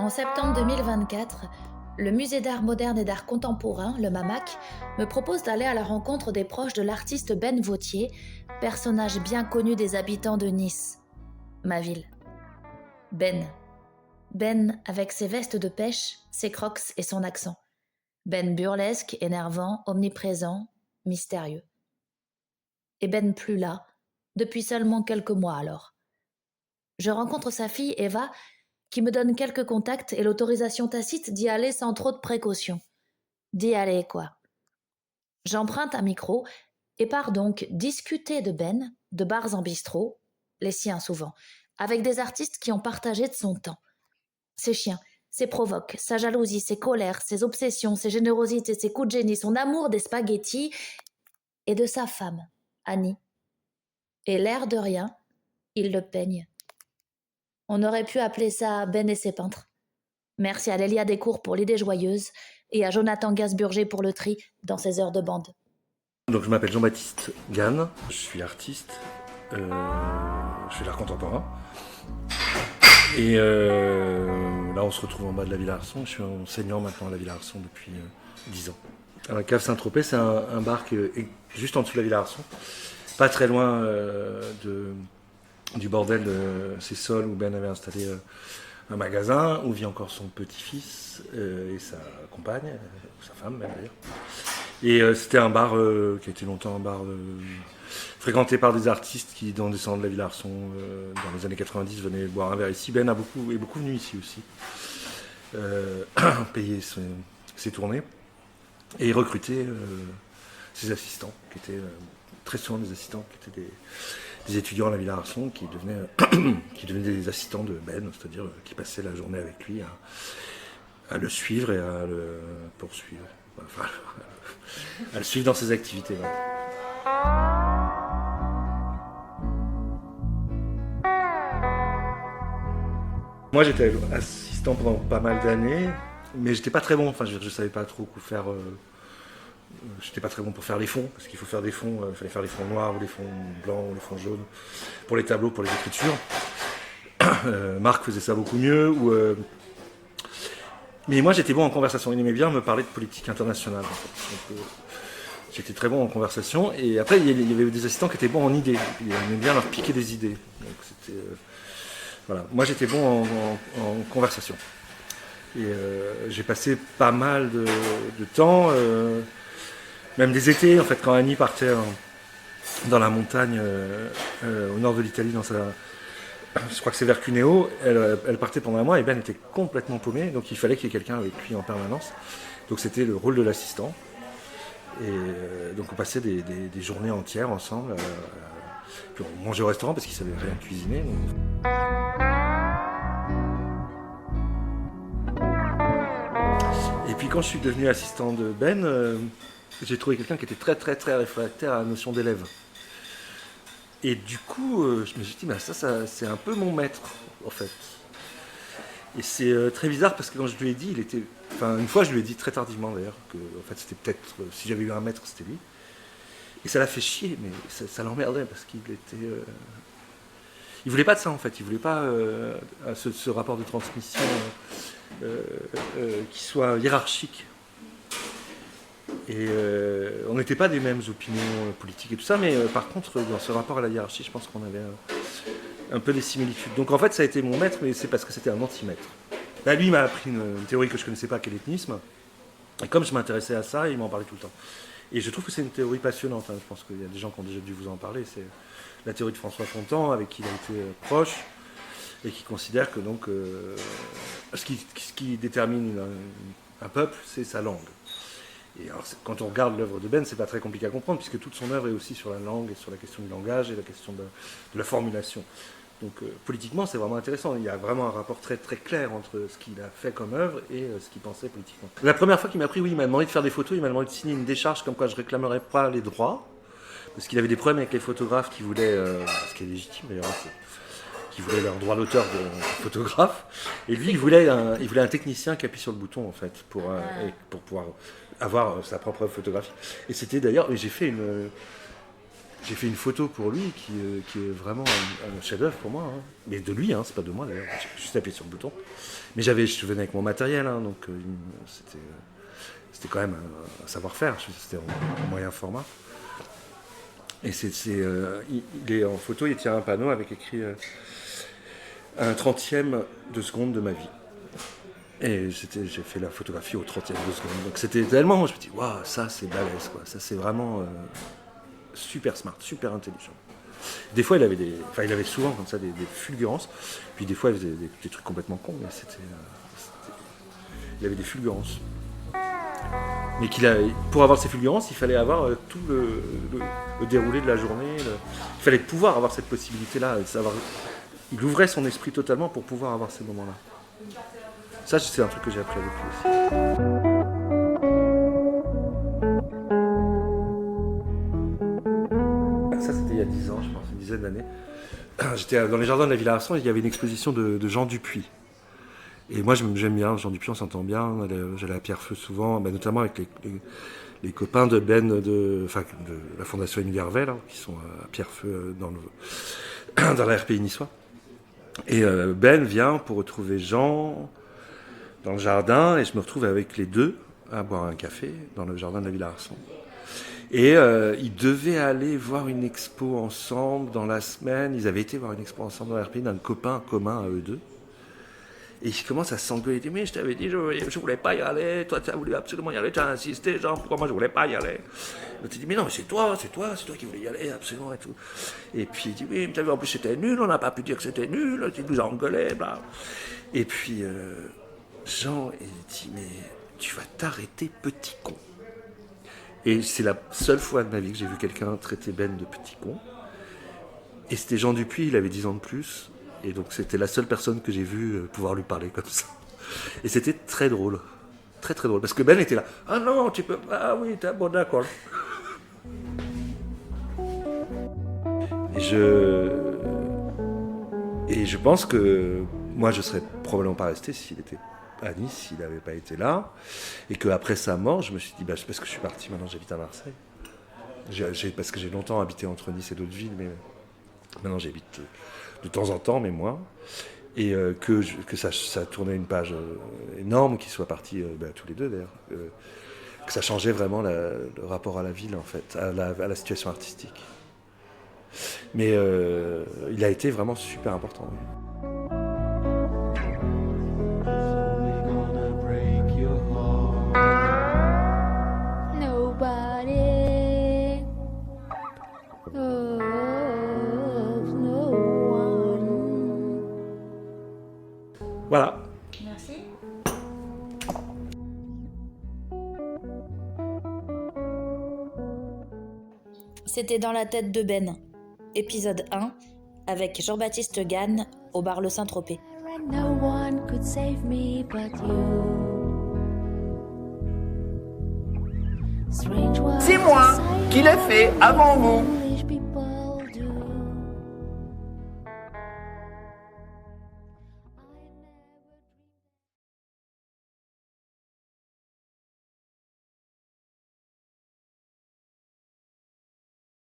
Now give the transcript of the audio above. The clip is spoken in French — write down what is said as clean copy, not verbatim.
En septembre 2024, le Musée d'art moderne et d'art contemporain, le MAMAC, me propose d'aller à la rencontre des proches de l'artiste Ben Vautier, personnage bien connu des habitants de Nice, ma ville. Ben. Ben avec ses vestes de pêche, ses crocs et son accent. Ben burlesque, énervant, omniprésent, mystérieux. Et Ben plus là, depuis seulement quelques mois alors. Je rencontre sa fille Eva, qui me donne quelques contacts et l'autorisation tacite d'y aller sans trop de précautions. D'y aller, quoi. J'emprunte un micro et pars donc discuter de Ben, de bars en bistrot, les siens souvent, avec des artistes qui ont partagé de son temps. Ses chiens, ses provoques, sa jalousie, ses colères, ses obsessions, ses générosités, ses coups de génie, son amour des spaghettis et de sa femme, Annie. Et l'air de rien, il le peigne. On aurait pu appeler ça Ben et ses peintres. Merci à Lélia Descours pour l'idée joyeuse et à Jonathan Gasburger pour le tri dans ses heures de bande. Donc je m'appelle Jean-Baptiste Gann, je suis artiste, je fais l'art contemporain. Et là on se retrouve en bas de la Villa Arson, je suis enseignant maintenant à la Villa Arson depuis 10 ans. La Cave Saint-Tropez, c'est un bar qui est juste en dessous de la Villa Arson, pas très loin du bordel de Cessol où Ben avait installé un magasin, où vit encore son petit-fils et sa compagne, sa femme même d'ailleurs. Et c'était un bar qui a été longtemps un bar fréquenté par des artistes qui, dans des centres de la Villa Arson, dans les années 90, venaient boire un verre ici. Ben est beaucoup venu ici aussi, payer ses tournées et recruter ses assistants, qui étaient très souvent des assistants, qui étaient des étudiants à la Villa Arson, qui devenaient des assistants de Ben, c'est-à-dire qui passaient la journée avec lui à le suivre et à le poursuivre. Enfin, à le suivre dans ses activités. Ouais. Moi j'étais assistant pendant pas mal d'années, mais j'étais pas très bon, enfin je savais pas trop quoi faire. J'étais pas très bon pour faire les fonds, parce qu'il faut faire des fonds, il fallait faire les fonds noirs ou les fonds blancs ou les fonds jaunes, pour les tableaux, pour les écritures. Marc faisait ça beaucoup mieux. Mais moi j'étais bon en conversation, il aimait bien me parler de politique internationale. En fait. Donc, j'étais très bon en conversation, et après il y avait des assistants qui étaient bons en idées, il aimait bien leur piquer des idées. Donc, c'était, voilà. Moi j'étais bon en conversation. Et j'ai passé pas mal de temps, même des étés, en fait, quand Annie partait dans la montagne au nord de l'Italie, je crois que c'est vers Cuneo, elle partait pendant un mois et Ben était complètement paumé, donc il fallait qu'il y ait quelqu'un avec lui en permanence. Donc c'était le rôle de l'assistant. Et donc on passait des journées entières ensemble. Puis on mangeait au restaurant parce qu'il savait rien cuisiner. Donc. Et puis quand je suis devenu assistant de Ben, j'ai trouvé quelqu'un qui était très très très réfractaire à la notion d'élève. Et du coup, je me suis dit, ça c'est un peu mon maître, en fait. Et c'est très bizarre parce que quand je lui ai dit, une fois je lui ai dit très tardivement d'ailleurs, que en fait c'était peut-être, si j'avais eu un maître, c'était lui. Et ça l'a fait chier, mais ça l'emmerdait parce qu'il était... il voulait pas de ça en fait, il voulait pas ce rapport de transmission qui soit hiérarchique. Et on n'était pas des mêmes opinions politiques et tout ça, mais par contre, dans ce rapport à la hiérarchie, je pense qu'on avait un peu des similitudes. Donc en fait, ça a été mon maître, mais c'est parce que c'était un anti-maître. Là, lui, il m'a appris une théorie que je ne connaissais pas, qu'est l'ethnisme. Et comme je m'intéressais à ça, il m'en parlait tout le temps. Et je trouve que c'est une théorie passionnante. Hein. Je pense qu'il y a des gens qui ont déjà dû vous en parler. C'est la théorie de François Fontan, avec qui il a été proche, et qui considère que donc, ce qui détermine un peuple, c'est sa langue. Et alors, quand on regarde l'œuvre de Ben, c'est pas très compliqué à comprendre, puisque toute son œuvre est aussi sur la langue et sur la question du langage et la question de la formulation. Donc politiquement, c'est vraiment intéressant. Il y a vraiment un rapport très très clair entre ce qu'il a fait comme œuvre et ce qu'il pensait politiquement. La première fois qu'il m'a pris, oui, il m'a demandé de faire des photos, il m'a demandé de signer une décharge comme quoi je réclamerais pas les droits, parce qu'il avait des problèmes avec les photographes qui voulaient, ce qui est légitime d'ailleurs, qui voulaient leur droit d'auteur de photographe. Et lui, il voulait un technicien qui appuie sur le bouton en fait pour pouvoir avoir sa propre photographie. Et c'était d'ailleurs, j'ai fait j'ai fait une photo pour lui qui est vraiment un chef-d'œuvre pour moi. Hein. Mais de lui, hein, c'est pas de moi d'ailleurs. J'ai juste appuyé sur le bouton. Mais je venais avec mon matériel, hein, donc c'était quand même un savoir-faire. C'était en moyen format. Et il est en photo, il tient un panneau avec écrit un 30e de seconde de ma vie. Et j'ai fait la photographie au 30e de seconde. Donc c'était tellement, je me dis, waouh, ça c'est balèze, quoi. Ça c'est vraiment super smart, super intelligent. Des fois, il avait souvent comme ça des fulgurances. Puis des fois, il faisait des trucs complètement cons, mais il avait des fulgurances. Mais pour avoir ces fulgurances, il fallait avoir tout le déroulé de la journée. Il fallait pouvoir avoir cette possibilité-là. Il ouvrait son esprit totalement pour pouvoir avoir ces moments-là. Ça, c'est un truc que j'ai appris avec lui aussi. Ça, c'était il y a 10 ans, je pense, une dizaine d'années. J'étais dans les jardins de la Villa Arsan, il y avait une exposition de Jean Dupuis. Et moi, j'aime bien Jean Dupuis, on s'entend bien. J'allais à Pierrefeu souvent, notamment avec les copains de Ben de la Fondation Univers Vert, hein, qui sont à Pierrefeu dans la RPI niçois. Et Ben vient pour retrouver Jean dans le jardin, et je me retrouve avec les deux à boire un café dans le jardin de la Villa Arsan. Et ils devaient aller voir une expo ensemble dans la semaine. Ils avaient été voir une expo ensemble dans la RPI d'un copain commun à eux deux. Et il commence à s'engueuler, il dit, mais je t'avais dit, je voulais pas y aller, toi tu as voulu absolument y aller, tu as insisté, genre, pourquoi moi je voulais pas y aller? L'autre dit, mais non, mais c'est toi qui voulais y aller, absolument, et tout. Et puis il dit, oui, mais en plus c'était nul, on n'a pas pu dire que c'était nul, il nous a engueulé, bla. Et puis Jean, il dit, mais tu vas t'arrêter, petit con. Et c'est la seule fois de ma vie que j'ai vu quelqu'un traiter Ben de petit con. Et c'était Jean Dupuis, il avait 10 ans de plus. Et donc c'était la seule personne que j'ai vue pouvoir lui parler comme ça. Et c'était très drôle. Très très drôle. Parce que Ben était là. Ah non, tu peux pas. Ah oui, t'es bon, d'accord. Et je pense que moi je serais probablement pas resté s'il était à Nice, s'il n'avait pas été là. Et qu'après sa mort, je me suis dit, c'est parce que je suis parti, maintenant j'habite à Marseille. Parce que j'ai longtemps habité entre Nice et d'autres villes, mais maintenant j'habite de temps en temps, mais moins. Et que ça tournait une page énorme, qu'ils soient partis tous les deux d'ailleurs. Que ça changeait vraiment le rapport à la ville, en fait, à la situation artistique. Mais il a été vraiment super important. Oui. Voilà. Merci. C'était Dans la tête de Ben, épisode 1, avec Jean-Baptiste Gane au bar Le Saint-Tropez. C'est moi qui l'ai fait avant vous.